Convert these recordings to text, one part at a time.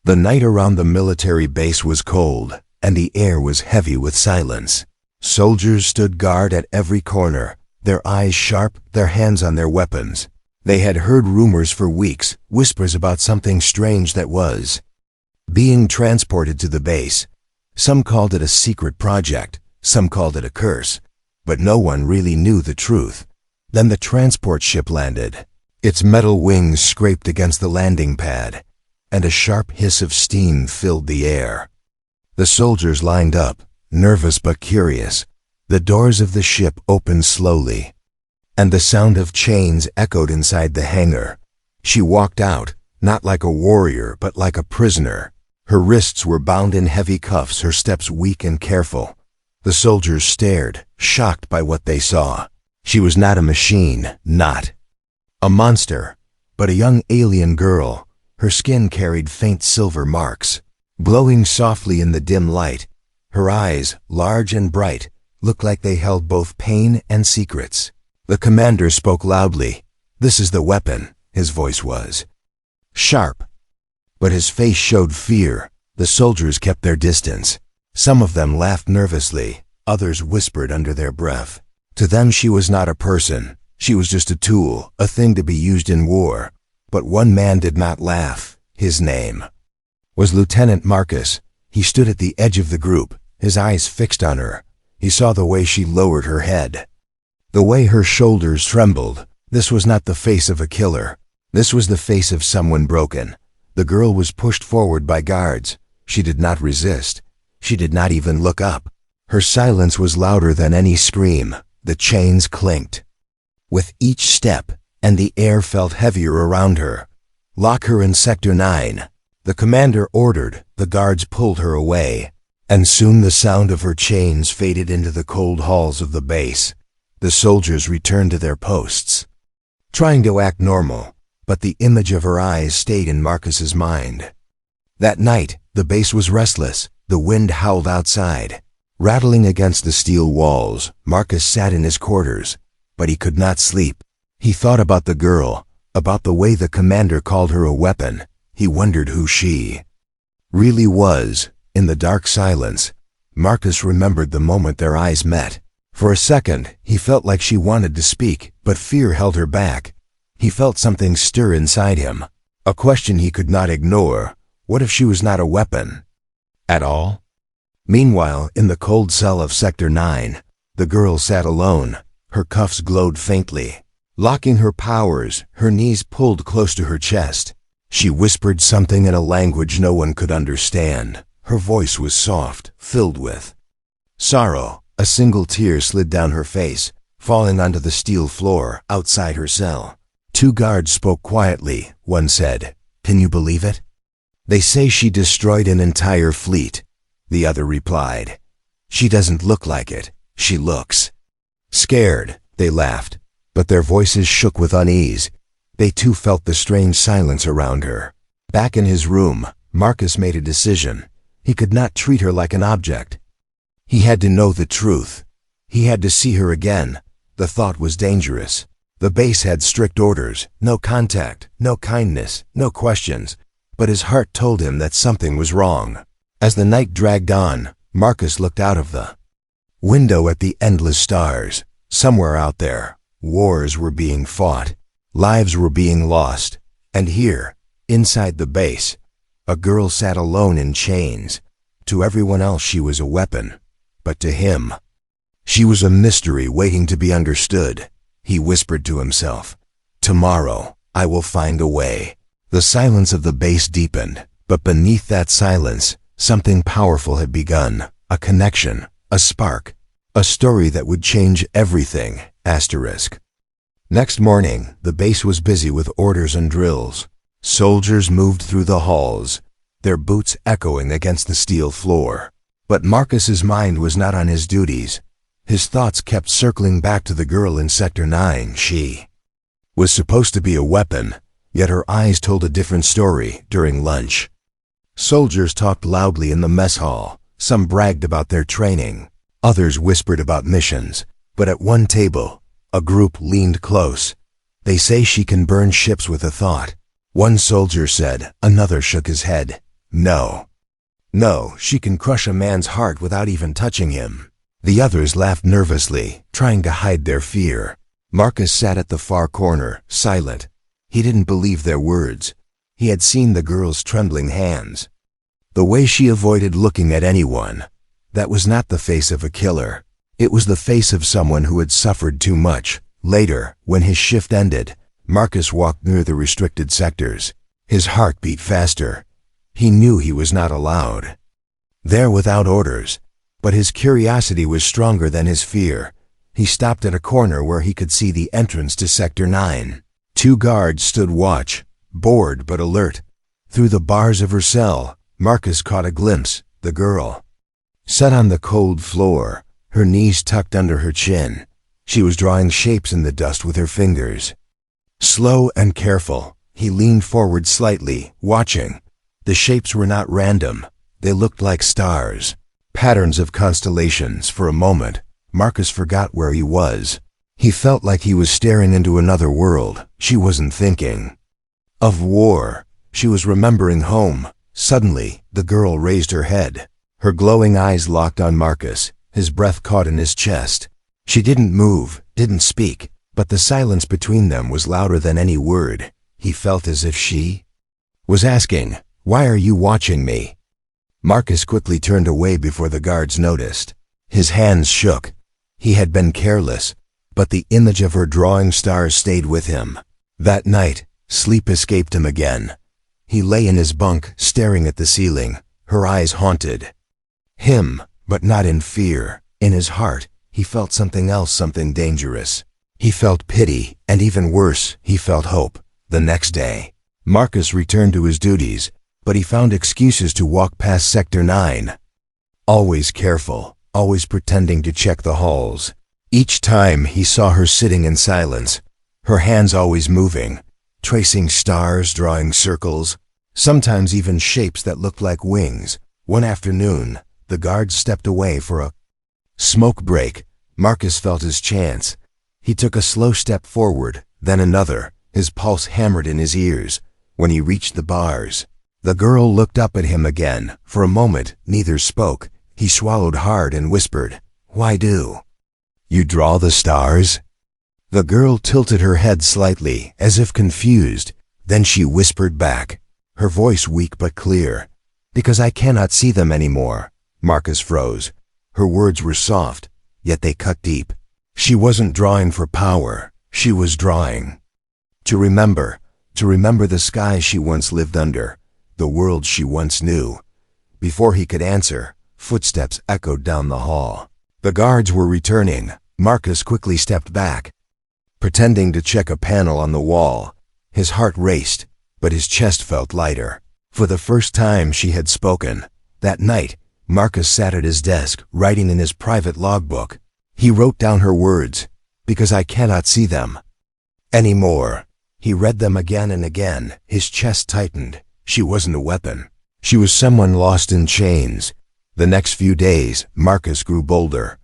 The night around the military base was cold, and the air was heavy with silence. Soldiers stood guard at every corner, their eyes sharp, their hands on their weapons. They had heard rumors for weeks, whispers about something strange that was being transported to the base. Some called it a secret project, some called it a curse, but no one really knew the truth. Then the transport ship landed. Its metal wings scraped against the landing pad, and a sharp hiss of steam filled the air. The soldiers lined up, nervous but curious. The doors of the ship opened slowly, and the sound of chains echoed inside the hangar. She walked out, not like a warrior, but like a prisoner. Her wrists were bound in heavy cuffs, her steps weak and careful. The soldiers stared, shocked by what they saw. She was not a machine, not a monster, but a young alien girl. Her skin carried faint silver marks, glowing softly in the dim light. Her eyes, large and bright, looked like they held both pain and secrets. The commander spoke loudly. "This is the weapon," his voice was sharp, but his face showed fear. The soldiers kept their distance. Some of them laughed nervously, others whispered under their breath. To them she was not a person. She was just a tool, a thing to be used in war. But one man did not laugh. His name was Lieutenant Marcus. He stood at the edge of the group, his eyes fixed on her. He saw the way she lowered her head, the way her shoulders trembled. This was not the face of a killer. This was the face of someone broken. The girl was pushed forward by guards. She did not resist. She did not even look up. Her silence was louder than any scream. The chains clinked with each step, and the air felt heavier around her. "Lock her in Sector 9. The commander ordered. The guards pulled her away, and soon the sound of her chains faded into the cold halls of the base. The soldiers returned to their posts, trying to act normal, but the image of her eyes stayed in Marcus's mind. That night, the base was restless. The wind howled outside, rattling against the steel walls. Marcus sat in his quarters, but he could not sleep. He thought about the girl, about the way the commander called her a weapon. He wondered who she really was. In the dark silence, Marcus remembered the moment their eyes met. For a second, he felt like she wanted to speak, but fear held her back. He felt something stir inside him, a question he could not ignore. What if she was not a weapon at all? Meanwhile, in the cold cell of Sector 9, the girl sat alone. Her cuffs glowed faintly, locking her powers. Her knees pulled close to her chest. She whispered something in a language no one could understand. Her voice was soft, filled with sorrow. A single tear slid down her face, falling onto the steel floor outside her cell. Two guards spoke quietly. One said, "Can you believe it? They say she destroyed an entire fleet." The other replied, "She doesn't look like it. She looks scared." They laughed, but their voices shook with unease. They too felt the strange silence around her. Back in his room, Marcus made a decision. He could not treat her like an object. He had to know the truth. He had to see her again. The thought was dangerous. The base had strict orders: no contact, no kindness, no questions. But his heart told him that something was wrong. As the night dragged on, Marcus looked out of the window at the endless stars. Somewhere out there, wars were being fought, lives were being lost. And here, inside the base, a girl sat alone in chains. To everyone else she was a weapon, but to him, she was a mystery waiting to be understood. He whispered to himself, "Tomorrow, I will find a way." The silence of the base deepened, but beneath that silence, something powerful had begun. A connection, a spark, a story that would change everything. Next morning, the base was busy with orders and drills. Soldiers moved through the halls, their boots echoing against the steel floor. But Marcus's mind was not on his duties. His thoughts kept circling back to the girl in Sector 9. She was supposed to be a weapon, yet her eyes told a different story. During lunch, soldiers talked loudly in the mess hall. Some bragged about their training, others whispered about missions. But at one table, a group leaned close. "They say she can burn ships with a thought," one soldier said. Another shook his head. No. No, she can crush a man's heart without even touching him. The others laughed nervously, trying to hide their fear. Marcus sat at the far corner, silent. He didn't believe their words. He had seen the girl's trembling hands. The way she avoided looking at anyone. That was not the face of a killer. It was the face of someone who had suffered too much. Later, when his shift ended, Marcus walked near the restricted sectors. His heart beat faster. He knew he was not allowed there without orders, but his curiosity was stronger than his fear. He stopped at a corner where he could see the entrance to Sector 9. 2 guards stood watch, bored but alert. Through the bars of her cell, Marcus caught a glimpse, the girl. Sat on the cold floor, her knees tucked under her chin. She was drawing shapes in the dust with her fingers. Slow and careful, he leaned forward slightly, watching. The shapes were not random. They looked like stars, patterns of constellations. For a moment, Marcus forgot where he was. He felt like he was staring into another world. She wasn't thinking of war. She was remembering home. Suddenly, the girl raised her head. Her glowing eyes locked on Marcus, his breath caught in his chest. She didn't move, didn't speak, but the silence between them was louder than any word. He felt as if she was asking, "Why are you watching me?" Marcus quickly turned away before the guards noticed. His hands shook. He had been careless, but the image of her drawing stars stayed with him. That night, sleep escaped him again. He lay in his bunk, staring at the ceiling, her eyes haunted him, but not in fear. In his heart, he felt something else, something dangerous. He felt pity, and even worse, he felt hope. The next day, Marcus returned to his duties, but he found excuses to walk past Sector 9. Always careful, always pretending to check the halls. Each time he saw her sitting in silence, her hands always moving, tracing stars, drawing circles, sometimes even shapes that looked like wings. One afternoon, the guards stepped away for a smoke break. Marcus felt his chance. He took a slow step forward, then another, his pulse hammered in his ears. When he reached the bars, the girl looked up at him again. For a moment, neither spoke. He swallowed hard and whispered, "Why do you draw the stars?" The girl tilted her head slightly, as if confused. Then she whispered back, her voice weak but clear, "Because I cannot see them anymore." Marcus froze. Her words were soft, yet they cut deep. She wasn't drawing for power. She was drawing to remember the skies she once lived under, the world she once knew. Before he could answer, footsteps echoed down the hall. The guards were returning. Marcus quickly stepped back, pretending to check a panel on the wall. His heart raced, but his chest felt lighter. For the first time she had spoken. That night, Marcus sat at his desk, writing in his private logbook. He wrote down her words, "Because I cannot see them anymore." He read them again and again. His chest tightened. She wasn't a weapon. She was someone lost in chains. The next few days, Marcus grew bolder.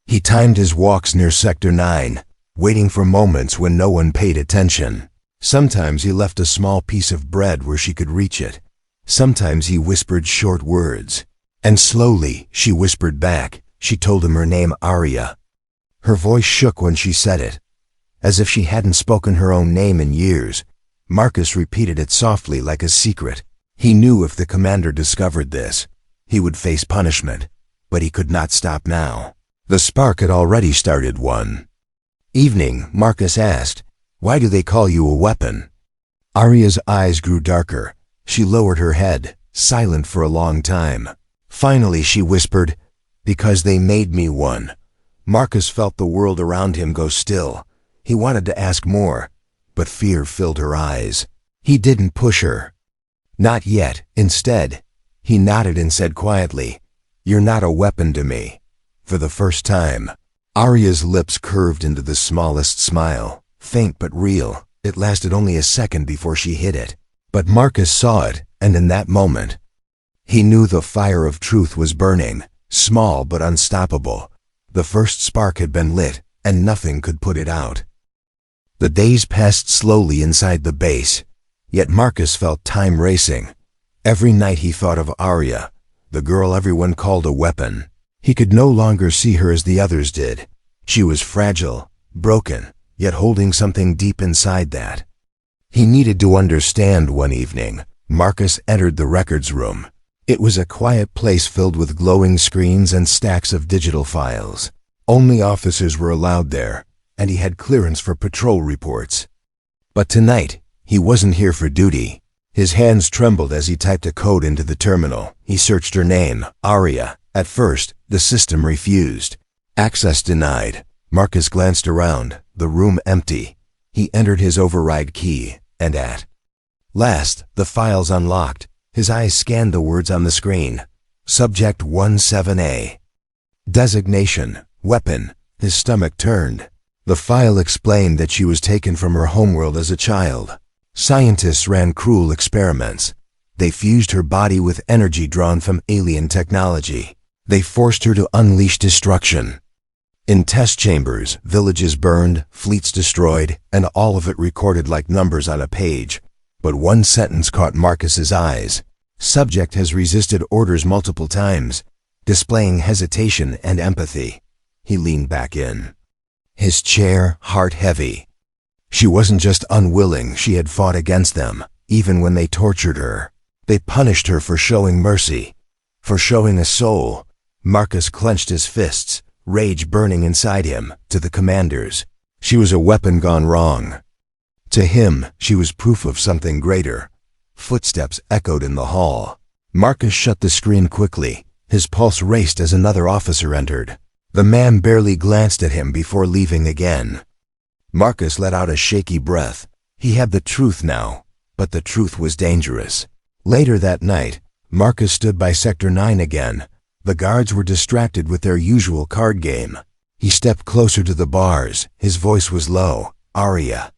He timed his walks near Sector 9, waiting for moments when no one paid attention. Sometimes he left a small piece of bread where she could reach it. Sometimes he whispered short words. And slowly, she whispered back. She told him her name, Arya. Her voice shook when she said it, as if she hadn't spoken her own name in years. Marcus repeated it softly like a secret. He knew if the commander discovered this, he would face punishment, but he could not stop now. The spark had already started. One evening, Marcus asked, "Why do they call you a weapon?" Arya's eyes grew darker. She lowered her head, silent for a long time. Finally she whispered, "Because they made me one." Marcus felt the world around him go still. He wanted to ask more, but fear filled her eyes. He didn't push her. Not yet. Instead, he nodded and said quietly, "You're not a weapon to me." For the first time, Arya's lips curved into the smallest smile, faint but real. It lasted only a second before she hid it. But Marcus saw it, and in that moment, he knew the fire of truth was burning, small but unstoppable. The first spark had been lit, and nothing could put it out. The days passed slowly inside the base, yet Marcus felt time racing. Every night he thought of Arya, the girl everyone called a weapon. He could no longer see her as the others did. She was fragile, broken, yet holding something deep inside that. He needed to understand. One evening, Marcus entered the records room. It was a quiet place filled with glowing screens and stacks of digital files. Only officers were allowed there, and he had clearance for patrol reports. But tonight, he wasn't here for duty. His hands trembled as he typed a code into the terminal. He searched her name, Arya. At first, the system refused. Access denied. Marcus glanced around, the room empty. He entered his override key, and at last, the files unlocked. His eyes scanned the words on the screen. Subject 17A. Designation, weapon. His stomach turned. The file explained that she was taken from her homeworld as a child. Scientists ran cruel experiments. They fused her body with energy drawn from alien technology. They forced her to unleash destruction. In test chambers, villages burned, fleets destroyed, and all of it recorded like numbers on a page. But one sentence caught Marcus's eyes. Subject has resisted orders multiple times, displaying hesitation and empathy. He leaned back in, his chair heart heavy. She wasn't just unwilling, she had fought against them, even when they tortured her. They punished her for showing mercy, for showing a soul. Marcus clenched his fists, rage burning inside him. To the commanders, she was a weapon gone wrong. To him, she was proof of something greater. Footsteps echoed in the hall. Marcus shut the screen quickly. His pulse raced as another officer entered. The man barely glanced at him before leaving again. Marcus let out a shaky breath. He had the truth now, but the truth was dangerous. Later that night, Marcus stood by Sector 9 again. The guards were distracted with their usual card game. He stepped closer to the bars. His voice was low. Arya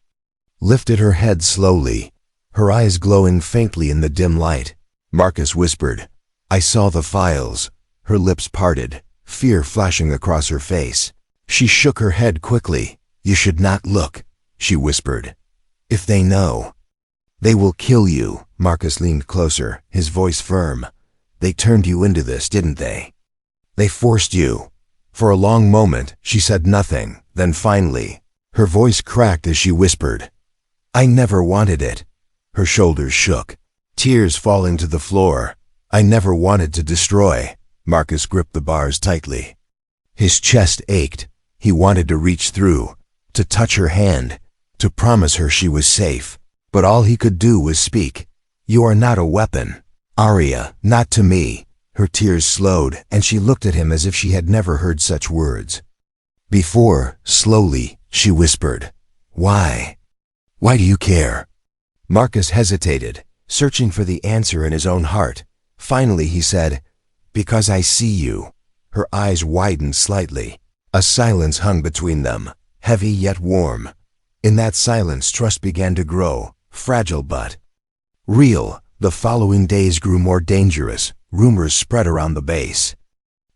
lifted her head slowly, her eyes glowing faintly in the dim light. Marcus whispered, "I saw the files." Her lips parted, fear flashing across her face. She shook her head quickly. "You should not look," she whispered. "If they know, they will kill you." Marcus leaned closer, his voice firm. "They turned you into this, didn't they? They forced you." For a long moment, she said nothing. Then finally, her voice cracked as she whispered, "I never wanted it." Her shoulders shook, tears falling to the floor. "I never wanted to destroy." Marcus gripped the bars tightly. His chest ached. He wanted to reach through, to touch her hand, to promise her she was safe. But all he could do was speak. "You are not a weapon, Arya, not to me." Her tears slowed, and she looked at him as if she had never heard such words before. Slowly, she whispered, "Why? Why do you care?" Marcus hesitated, searching for the answer in his own heart. Finally he said, "Because I see you." Her eyes widened slightly. A silence hung between them, heavy yet warm. In that silence, trust began to grow, fragile but real. The following days grew more dangerous. Rumors spread around the base.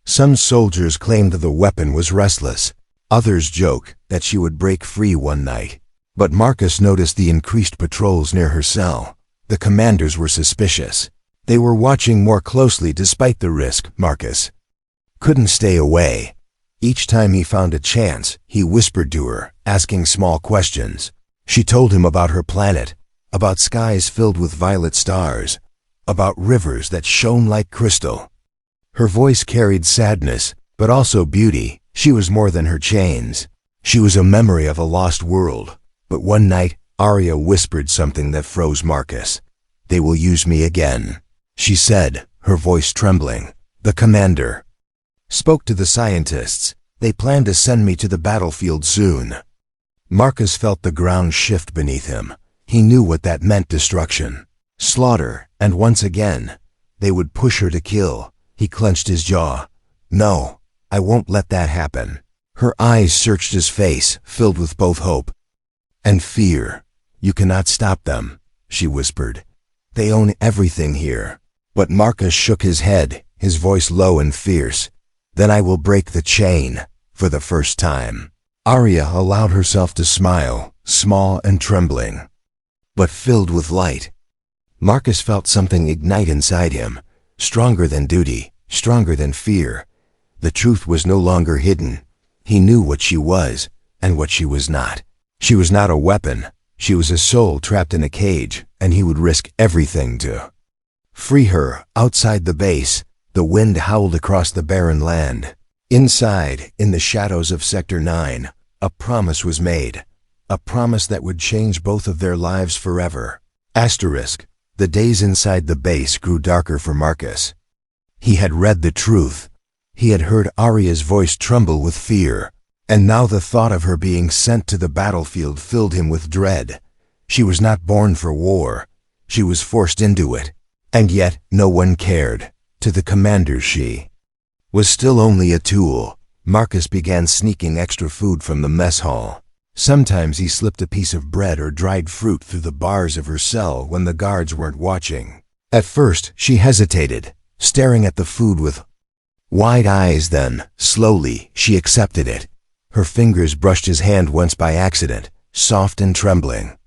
Some soldiers claimed the weapon was restless. Others joked that she would break free one night. But Marcus noticed the increased patrols near her cell. The commanders were suspicious. They were watching more closely despite the risk. Marcus couldn't stay away. Each time he found a chance, he whispered to her, asking small questions. She told him about her planet, about skies filled with violet stars, about rivers that shone like crystal. Her voice carried sadness, but also beauty. She was more than her chains. She was a memory of a lost world. But one night, Arya whispered something that froze Marcus. "They will use me again," she said, her voice trembling. "The commander spoke to the scientists. They plan to send me to the battlefield soon." Marcus felt the ground shift beneath him. He knew what that meant: destruction, slaughter, and once again, they would push her to kill. He clenched his jaw. "No, I won't let that happen." Her eyes searched his face, filled with both hope and fear. "You cannot stop them," she whispered. "They own everything here." But Marcus shook his head, his voice low and fierce. "Then I will break the chain, for the first time." Arya allowed herself to smile, small and trembling, but filled with light. Marcus felt something ignite inside him, stronger than duty, stronger than fear. The truth was no longer hidden. He knew what she was and what she was not. She was not a weapon. She was a soul trapped in a cage, and he would risk everything to free her. Outside the base, the wind howled across the barren land. Inside, in the shadows of Sector 9, a promise was made. A promise that would change both of their lives forever. Asterisk. The days inside the base grew darker for Marcus. He had read the truth. He had heard Arya's voice tremble with fear, and now the thought of her being sent to the battlefield filled him with dread. She was not born for war. She was forced into it. And yet no one cared. To the commanders she was still only a tool. Marcus began sneaking extra food from the mess hall. Sometimes he slipped a piece of bread or dried fruit through the bars of her cell when the guards weren't watching. At first, she hesitated, staring at the food with wide eyes. Then, slowly, she accepted it. Her fingers brushed his hand once by accident, soft and trembling.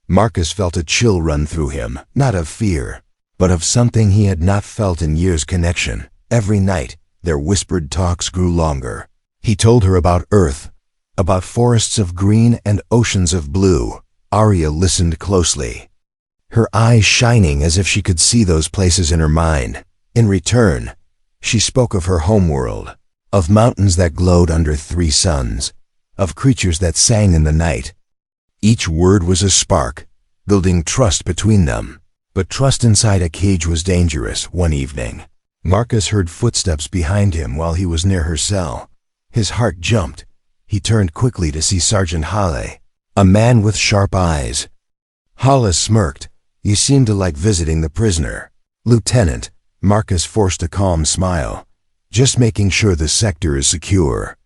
Marcus felt a chill run through him, not of fear, but of something he had not felt in years. Connection. Every night, their whispered talks grew longer. He told her about Earth, about forests of green and oceans of blue. Arya listened closely, her eyes shining as if she could see those places in her mind. In return, she spoke of her homeworld, of mountains that glowed under 3 suns, of creatures that sang in the night. Each word was a spark, building trust between them. But trust inside a cage was dangerous. One evening, Marcus heard footsteps behind him while he was near her cell. His heart jumped. He turned quickly to see Sergeant Halle, a man with sharp eyes. Halle smirked. "You seem to like visiting the prisoner." "Lieutenant," Marcus forced a calm smile, "just making sure the sector is secure."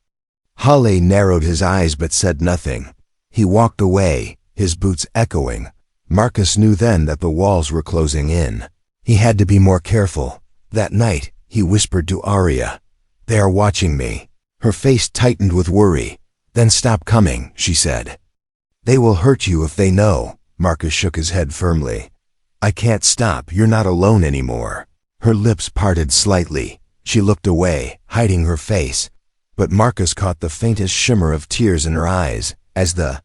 Halle narrowed his eyes but said nothing. He walked away, his boots echoing. Marcus knew then that the walls were closing in. He had to be more careful. That night, he whispered to Arya, "They are watching me." Her face tightened with worry. "Then stop coming," she said. "They will hurt you if they know." Marcus shook his head firmly. "I can't stop. You're not alone anymore." Her lips parted slightly. She looked away, hiding her face. But Marcus caught the faintest shimmer of tears in her eyes. As the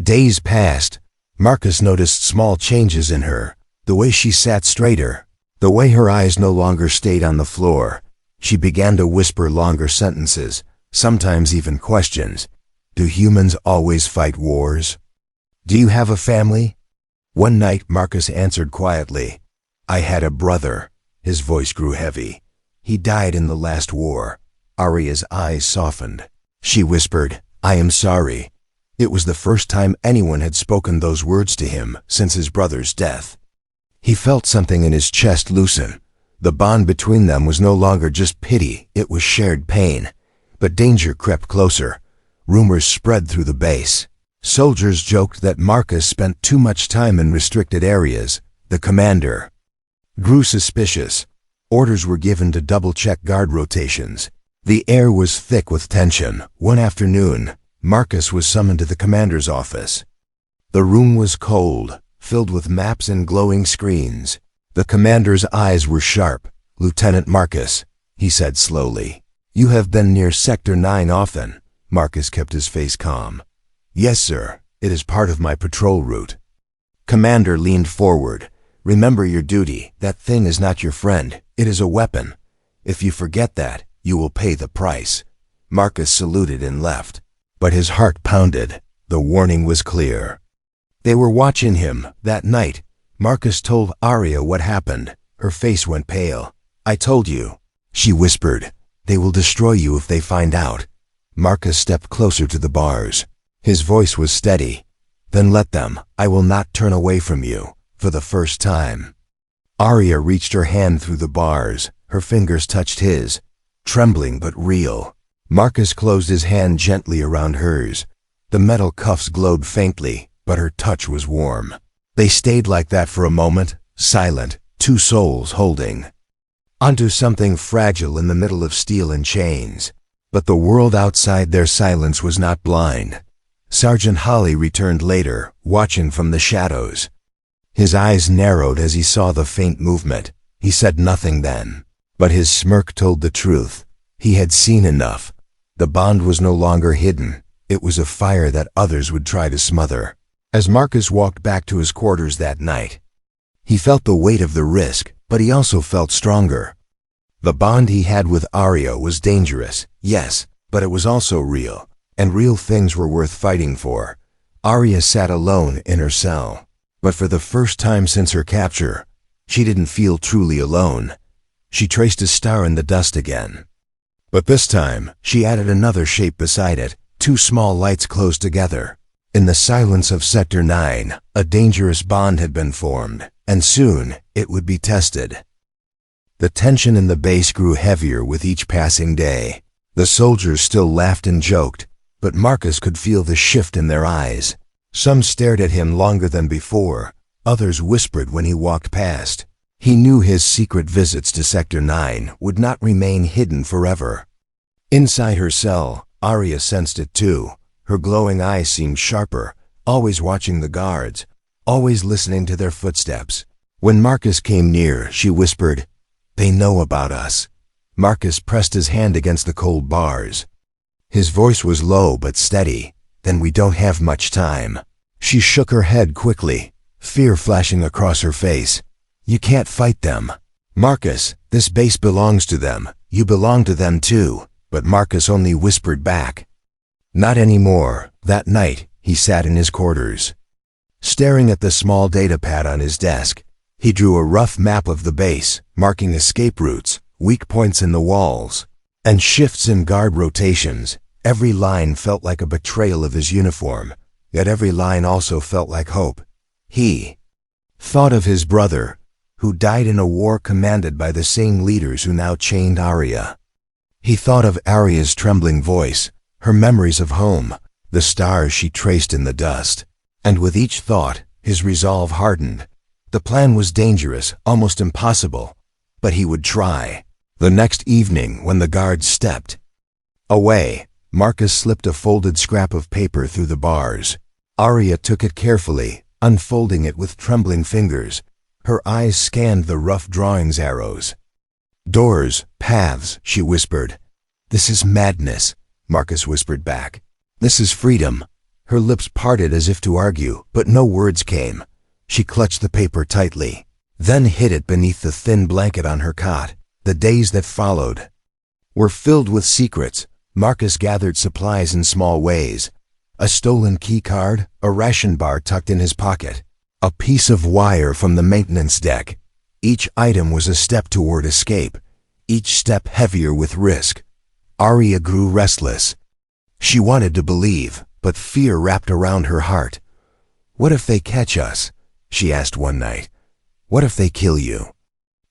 days passed, Marcus noticed small changes in her. The way she sat straighter, the way her eyes no longer stayed on the floor. She began to whisper longer sentences, sometimes even questions. "Do humans always fight wars? Do you have a family?" One night Marcus answered quietly, "I had a brother." His voice grew heavy. "He died in the last war." Arya's eyes softened. She whispered, "I am sorry." It was the first time anyone had spoken those words to him since his brother's death. He felt something in his chest loosen. The bond between them was no longer just pity, it was shared pain. But danger crept closer. Rumors spread through the base. Soldiers joked that Marcus spent too much time in restricted areas. The commander grew suspicious. Orders were given to double-check guard rotations. The air was thick with tension. One afternoon, Marcus was summoned to the commander's office. The room was cold, filled with maps and glowing screens. The commander's eyes were sharp. "Lieutenant Marcus," he said slowly, "you have been near Sector 9 often." Marcus kept his face calm. "Yes, sir. It is part of my patrol route." Commander leaned forward. "Remember your duty. That thing is not your friend. It is a weapon. If you forget that, you will pay the price." Marcus saluted and left. But his heart pounded. The warning was clear. They were watching him. That night, Marcus told Arya what happened. Her face went pale. "I told you," she whispered. "They will destroy you if they find out." Marcus stepped closer to the bars. His voice was steady. "Then let them. I will not turn away from you." For the first time, Arya reached her hand through the bars. Her fingers touched his, trembling but real. Marcus closed his hand gently around hers. The metal cuffs glowed faintly, but her touch was warm. They stayed like that for a moment, silent, 2 souls holding onto something fragile in the middle of steel and chains. But the world outside their silence was not blind. Sergeant Halle returned later, watching from the shadows. His eyes narrowed as he saw the faint movement. He said nothing then, but his smirk told the truth. He had seen enough. The bond was no longer hidden. It was a fire that others would try to smother. As Marcus walked back to his quarters that night, he felt the weight of the risk, but he also felt stronger. The bond he had with Arya was dangerous, yes, but it was also real, and real things were worth fighting for. Arya sat alone in her cell, but for the first time since her capture, she didn't feel truly alone. She traced a star in the dust again. But this time, she added another shape beside it, two small lights close together. In the silence of Sector 9, a dangerous bond had been formed, and soon it would be tested. The tension in the base grew heavier with each passing day. The soldiers still laughed and joked, but Marcus could feel the shift in their eyes. Some stared at him longer than before, others whispered when he walked past. He knew his secret visits to Sector 9 would not remain hidden forever. Inside her cell, Arya sensed it too. Her glowing eyes seemed sharper, always watching the guards, always listening to their footsteps. When Marcus came near, she whispered, "They know about us." Marcus pressed his hand against the cold bars. His voice was low but steady. "Then we don't have much time." She shook her head quickly, fear flashing across her face. "You can't fight them." "Marcus, this base belongs to them. You belong to them too." But Marcus only whispered back, "Not anymore." That night, he sat in his quarters, staring at the small data pad on his desk. He drew a rough map of the base, marking escape routes, weak points in the walls, and shifts in guard rotations. Every line felt like a betrayal of his uniform, yet every line also felt like hope. He thought of his brother, who died in a war commanded by the same leaders who now chained Arya. He thought of Arya's trembling voice, her memories of home, the stars she traced in the dust. And with each thought, his resolve hardened. The plan was dangerous, almost impossible, but he would try. The next evening, when the guards stepped away, Marcus slipped a folded scrap of paper through the bars. Arya took it carefully, unfolding it with trembling fingers. Her eyes scanned the rough drawings arrows. "Doors, paths," she whispered. "This is madness," Marcus whispered back. "This is freedom." Her lips parted as if to argue, but no words came. She clutched the paper tightly, then hid it beneath the thin blanket on her cot. The days that followed were filled with secrets. Marcus gathered supplies in small ways. A stolen key card, a ration bar tucked in his pocket, a piece of wire from the maintenance deck. Each item was a step toward escape, each step heavier with risk. Arya grew restless. She wanted to believe, but fear wrapped around her heart. "What if they catch us?" she asked one night. "What if they kill you?"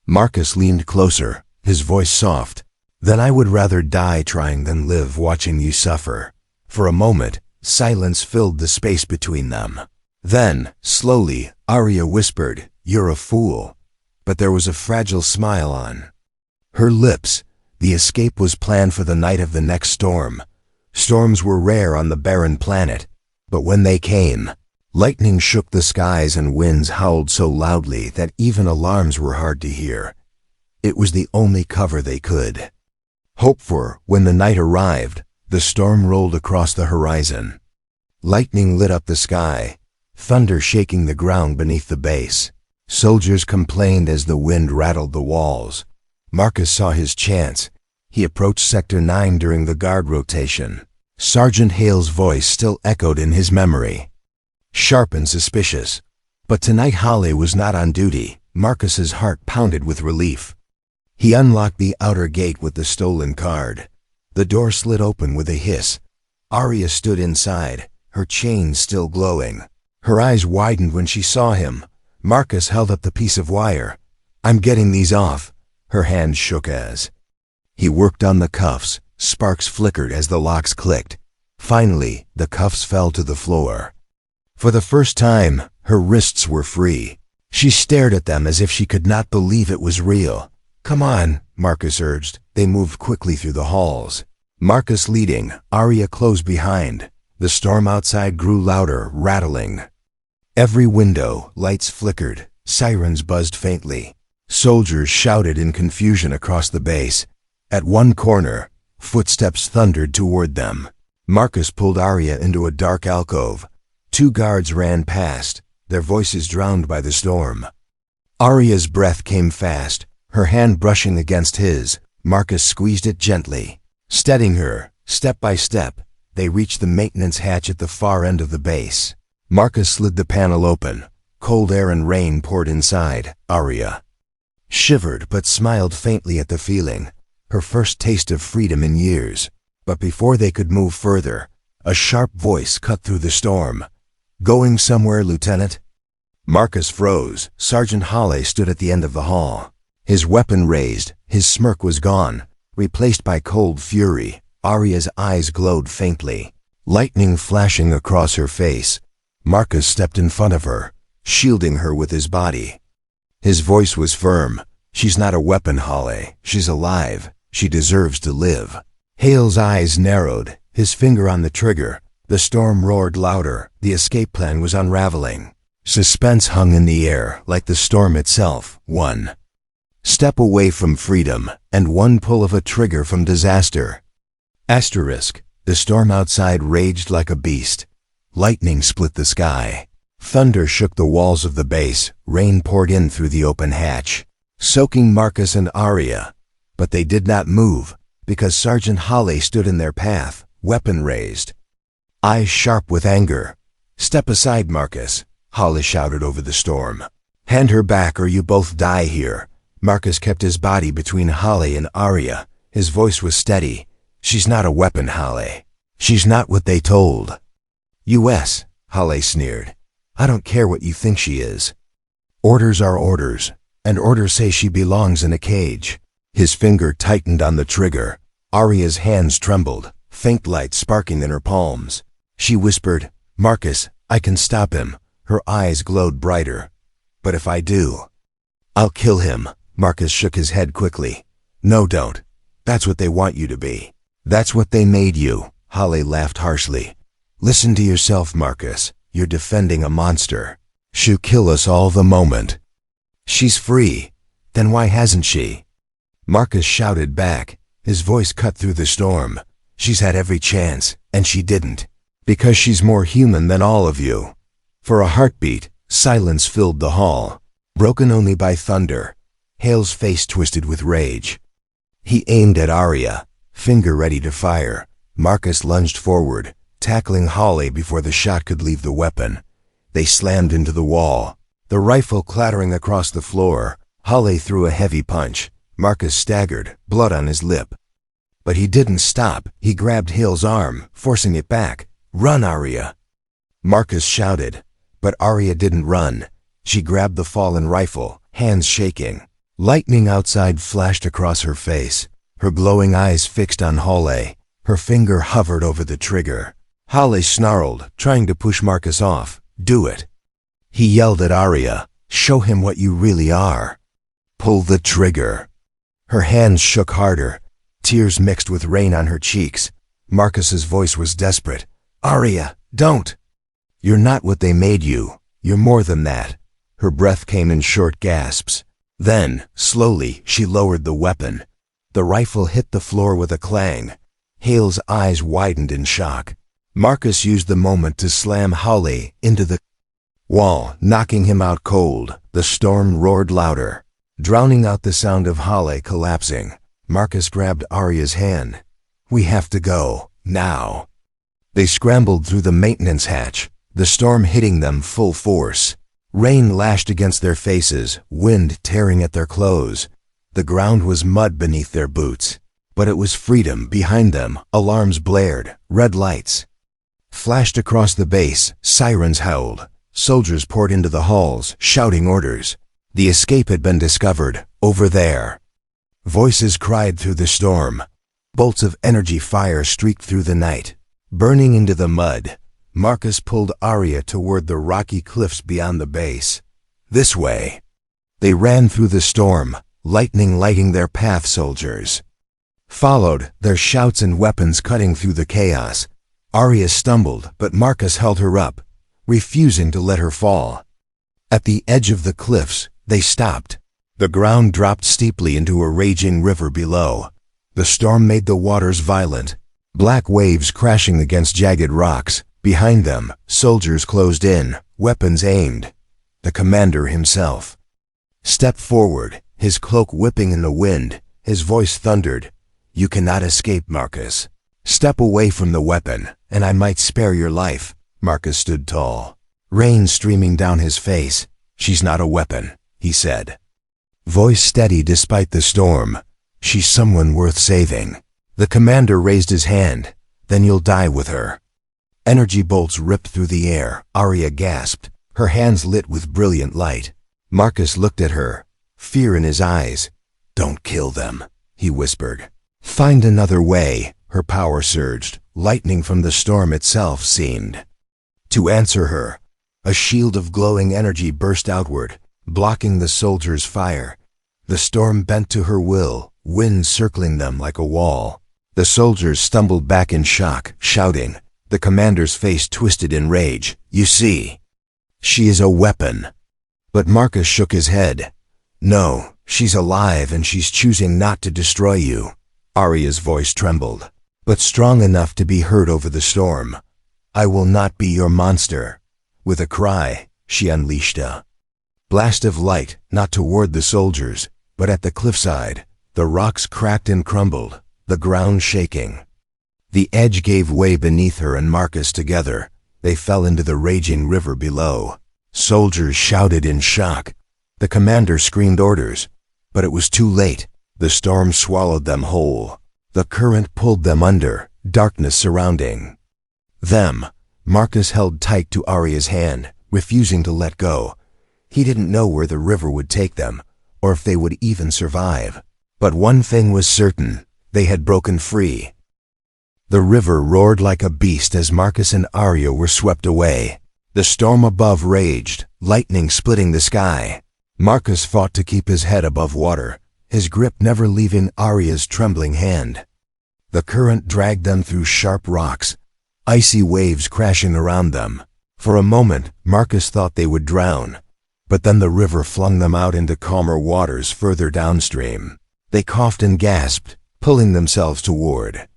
Marcus leaned closer, his voice soft. "Then I would rather die trying than live watching you suffer." For a moment, silence filled the space between them. Then, slowly, Arya whispered, "You're a fool." But there was a fragile smile on her lips. The escape was planned for the night of the next storm. Storms were rare on the barren planet, but when they came, lightning shook the skies and winds howled so loudly that even alarms were hard to hear. It was the only cover they could hope for. When the night arrived, the storm rolled across the horizon. Lightning lit up the sky, thunder shaking the ground beneath the base. Soldiers complained as the wind rattled the walls. Marcus saw his chance. He approached Sector 9 during the guard rotation. Sergeant Hale's voice still echoed in his memory, sharp and suspicious. But tonight Holly was not on duty. Marcus's heart pounded with relief. He unlocked the outer gate with the stolen card. The door slid open with a hiss. Arya stood inside, her chains still glowing. Her eyes widened when she saw him. Marcus held up the piece of wire. "I'm getting these off." Her hand shook as he worked on the cuffs. Sparks flickered as the locks clicked. Finally, the cuffs fell to the floor. For the first time, her wrists were free. She stared at them as if she could not believe it was real. "Come on," Marcus urged. They moved quickly through the halls. Marcus leading, Arya close behind. The storm outside grew louder, rattling. Every window, lights flickered, sirens buzzed faintly. Soldiers shouted in confusion across the base. At one corner, footsteps thundered toward them. Marcus pulled Arya into a dark alcove. Two guards ran past, their voices drowned by the storm. Arya's breath came fast, her hand brushing against his. Marcus squeezed it gently. Steadying her, step by step, they reached the maintenance hatch at the far end of the base. Marcus slid the panel open. Cold air and rain poured inside. Arya shivered but smiled faintly at the feeling, her first taste of freedom in years. But before they could move further, a sharp voice cut through the storm. "Going somewhere, Lieutenant?" Marcus froze. Sergeant Hawley stood at the end of the hall. His weapon raised, his smirk was gone, replaced by cold fury. Arya's eyes glowed faintly, lightning flashing across her face. Marcus stepped in front of her, shielding her with his body. His voice was firm. "She's not a weapon, Hawley. She's alive. She deserves to live." Hale's eyes narrowed, his finger on the trigger. The storm roared louder. The escape plan was unraveling. Suspense hung in the air, like the storm itself. One step away from freedom, and one pull of a trigger from disaster. Asterisk. The storm outside raged like a beast. Lightning split the sky. Thunder shook the walls of the base. Rain poured in through the open hatch, soaking Marcus and Arya. But they did not move, because Sergeant Hawley stood in their path, weapon raised, eyes sharp with anger. "Step aside, Marcus," Hawley shouted over the storm. "Hand her back or you both die here." Marcus kept his body between Hawley and Arya. His voice was steady. "She's not a weapon, Hawley. She's not what they told." "U.S., Hawley sneered. "I don't care what you think she is. Orders are orders, and orders say she belongs in a cage." His finger tightened on the trigger. Arya's hands trembled, faint light sparking in her palms. She whispered, "Marcus, I can stop him." Her eyes glowed brighter. "But if I do, I'll kill him." Marcus shook his head quickly. "No, don't. That's what they want you to be. That's what they made you." Hawley laughed harshly. "Listen to yourself, Marcus. You're defending a monster. She'll kill us all the moment." "She's free. Then why hasn't she?" Marcus shouted back, his voice cut through the storm. "She's had every chance, and she didn't. Because she's more human than all of you." For a heartbeat, silence filled the hall, broken only by thunder. Hale's face twisted with rage. He aimed at Arya, finger ready to fire. Marcus lunged forward, tackling Hawley before the shot could leave the weapon. They slammed into the wall, the rifle clattering across the floor. Hawley threw a heavy punch. Marcus staggered, blood on his lip. But he didn't stop. He grabbed Hale's arm, forcing it back. "Run, Arya!" Marcus shouted, but Arya didn't run. She grabbed the fallen rifle, hands shaking. Lightning outside flashed across her face, her glowing eyes fixed on Hawley. Her finger hovered over the trigger. Hawley snarled, trying to push Marcus off. "Do it." He yelled at Arya, "Show him what you really are. Pull the trigger." Her hands shook harder. Tears mixed with rain on her cheeks. Marcus's voice was desperate. "Arya, don't! You're not what they made you. You're more than that." Her breath came in short gasps. Then, slowly, she lowered the weapon. The rifle hit the floor with a clang. Hale's eyes widened in shock. Marcus used the moment to slam Hawley into the wall, knocking him out cold. The storm roared louder, drowning out the sound of Hawley collapsing. Marcus grabbed Arya's hand. "We have to go, now." They scrambled through the maintenance hatch, the storm hitting them full force. Rain lashed against their faces, wind tearing at their clothes. The ground was mud beneath their boots. But it was freedom behind them. Alarms blared, red lights flashed across the base, sirens howled. Soldiers poured into the halls, shouting orders. The escape had been discovered, over there. Voices cried through the storm. Bolts of energy fire streaked through the night, burning into the mud. Marcus pulled Arya toward the rocky cliffs beyond the base. "This way." They ran through the storm, lightning lighting their path. Soldiers followed, their shouts and weapons cutting through the chaos. Arya stumbled, but Marcus held her up. refusing to let her fall. At the edge of the cliffs, they stopped. The ground dropped steeply into a raging river below. The storm made the waters violent, black waves crashing against jagged rocks. Behind them, soldiers closed in, weapons aimed. The commander himself stepped forward, his cloak whipping in the wind. His voice thundered, "You cannot escape, Marcus. Step away from the weapon, and I might spare your life." Marcus stood tall, rain streaming down his face. "She's not a weapon," he said, voice steady despite the storm. "She's someone worth saving." The commander raised his hand. "Then you'll die with her." Energy bolts ripped through the air. Arya gasped, her hands lit with brilliant light. Marcus looked at her, fear in his eyes. "Don't kill them," he whispered. "Find another way." Her power surged. Lightning from the storm itself seemed to answer her. A shield of glowing energy burst outward, blocking the soldiers' fire. The storm bent to her will, wind circling them like a wall. The soldiers stumbled back in shock, shouting. The commander's face twisted in rage. "You see, she is a weapon." But Marcus shook his head. "No, she's alive and she's choosing not to destroy you." Arya's voice trembled, but strong enough to be heard over the storm. "I will not be your monster." With a cry, she unleashed a blast of light, not toward the soldiers, but at the cliffside. The rocks cracked and crumbled, the ground shaking. The edge gave way beneath her and Marcus together. They fell into the raging river below. Soldiers shouted in shock. The commander screamed orders, but it was too late. The storm swallowed them whole. The current pulled them under, darkness surrounding them. Marcus held tight to Arya's hand, refusing to let go. He didn't know where the river would take them, or if they would even survive. But one thing was certain, they had broken free. The river roared like a beast as Marcus and Arya were swept away. The storm above raged, lightning splitting the sky. Marcus fought to keep his head above water, his grip never leaving Arya's trembling hand. The current dragged them through sharp rocks, icy waves crashing around them. For a moment, Marcus thought they would drown, but then the river flung them out into calmer waters further downstream. They coughed and gasped, pulling themselves toward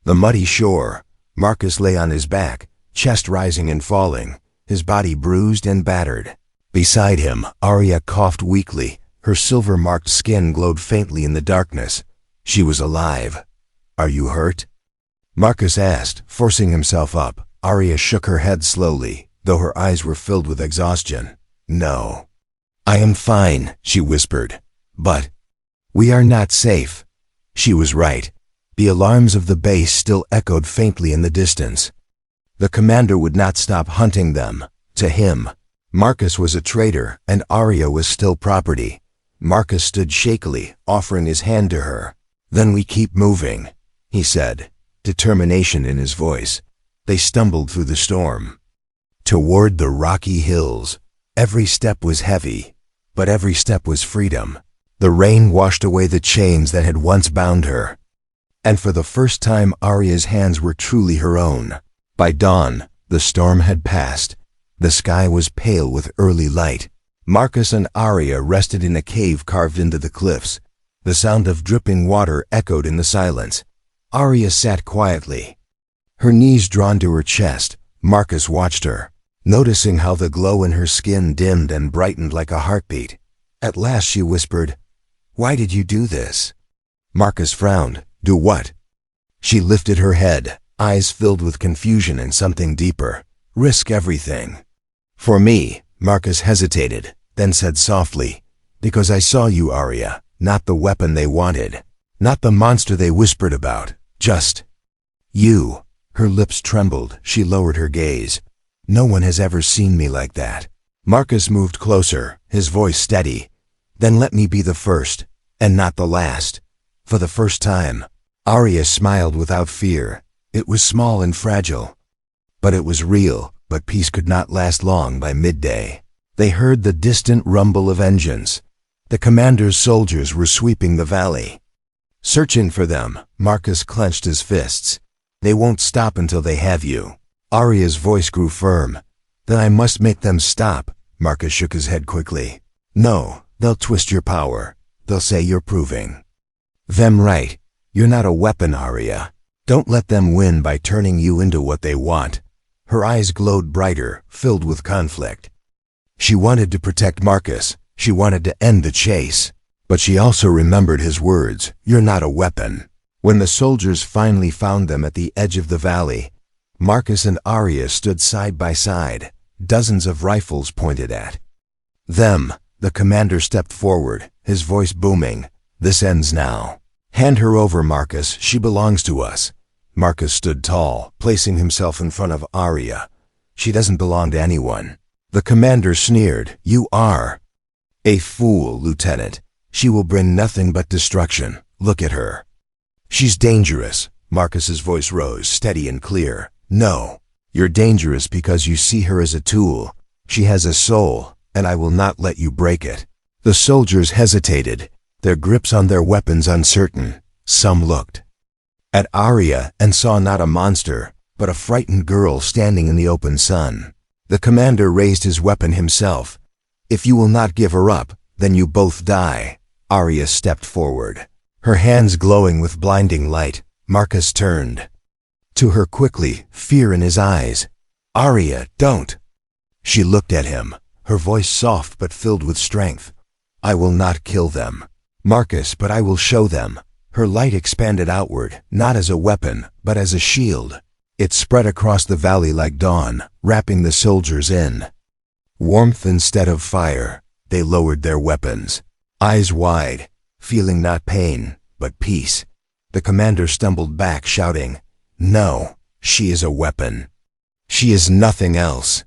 the muddy shore. Marcus lay on his back, chest rising and falling, his body bruised and battered. Beside him, Arya coughed weakly. Her silver-marked skin glowed faintly in the darkness. She was alive. "Are you hurt?" Marcus asked, forcing himself up. Arya shook her head slowly, though her eyes were filled with exhaustion. "No. I am fine," she whispered. "But we are not safe." She was right. The alarms of the base still echoed faintly in the distance. The commander would not stop hunting them. To him, Marcus was a traitor and Arya was still property. Marcus stood shakily, offering his hand to her. "Then we keep moving," he said, determination in his voice. They stumbled through the storm, toward the rocky hills. Every step was heavy, but every step was freedom. The rain washed away the chains that had once bound her, and for the first time Arya's hands were truly her own. By dawn, the storm had passed. The sky was pale with early light. Marcus and Arya rested in a cave carved into the cliffs. The sound of dripping water echoed in the silence. Arya sat quietly, her knees drawn to her chest. Marcus watched her, noticing how the glow in her skin dimmed and brightened like a heartbeat. At last she whispered, "Why did you do this?" Marcus frowned. "Do what?" She lifted her head, eyes filled with confusion and something deeper. "Risk everything." "For me," Marcus hesitated, then said softly, "Because I saw you, Arya, not the weapon they wanted, not the monster they whispered about, just you." Her lips trembled, she lowered her gaze. "No one has ever seen me like that." Marcus moved closer, his voice steady. "Then let me be the first, and not the last." For the first time, Arya smiled without fear. It was small and fragile, but it was real. But peace could not last long. By midday, they heard the distant rumble of engines. The commander's soldiers were sweeping the valley, searching for them. Marcus clenched his fists. "They won't stop until they have you." Arya's voice grew firm. Then I must make them stop. Marcus shook his head quickly. No, they'll twist your power. They'll say you're proving them right. You're not a weapon, Arya. Don't let them win by turning you into what they want. Her eyes glowed brighter, filled with conflict. She wanted to protect Marcus. She wanted to end the chase. But she also remembered his words, "You're not a weapon." When the soldiers finally found them at the edge of the valley, Marcus and Arya stood side by side, dozens of rifles pointed at them. The commander stepped forward, his voice booming. "This ends now. Hand her over, Marcus. She belongs to us." Marcus stood tall, placing himself in front of Arya. "She doesn't belong to anyone." The commander sneered. "You are a fool, Lieutenant. She will bring nothing but destruction. Look at her." "She's dangerous." Marcus's voice rose, steady and clear. "No, you're dangerous because you see her as a tool. She has a soul, and I will not let you break it." The soldiers hesitated, their grips on their weapons uncertain. Some looked at Arya and saw not a monster, but a frightened girl standing in the open sun. The commander raised his weapon himself. "If you will not give her up, then you both die." Arya stepped forward, her hands glowing with blinding light. Marcus turned to her quickly, fear in his eyes. "Arya, don't." She looked at him, her voice soft but filled with strength. "I will not kill them, Marcus, but I will show them." Her light expanded outward, not as a weapon, but as a shield. It spread across the valley like dawn, wrapping the soldiers in warmth instead of fire. They lowered their weapons, eyes wide, feeling not pain, but peace. The commander stumbled back, shouting, "No, she is a weapon. She is nothing else."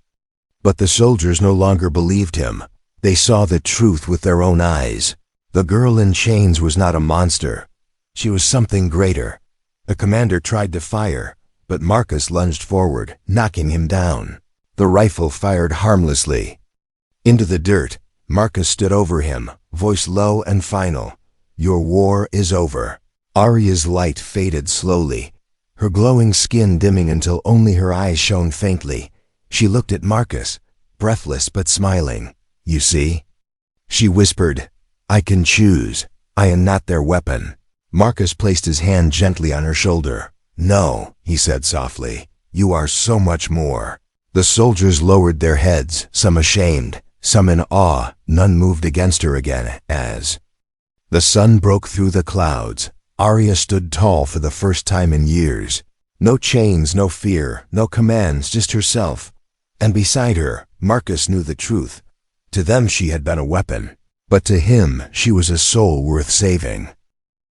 But the soldiers no longer believed him. They saw the truth with their own eyes. The girl in chains was not a monster. She was something greater. The commander tried to fire, but Marcus lunged forward, knocking him down. The rifle fired harmlessly into the dirt. Marcus stood over him, voice low and final. "Your war is over." Arya's light faded slowly, her glowing skin dimming until only her eyes shone faintly. She looked at Marcus, breathless but smiling. "You see?" she whispered. "I can choose. I am not their weapon." Marcus placed his hand gently on her shoulder. "No," he said softly, "you are so much more." The soldiers lowered their heads, some ashamed, some in awe. None moved against her again. As the sun broke through the clouds, Arya stood tall for the first time in years. No chains, no fear, no commands, just herself. And beside her, Marcus knew the truth. To them she had been a weapon, but to him she was a soul worth saving.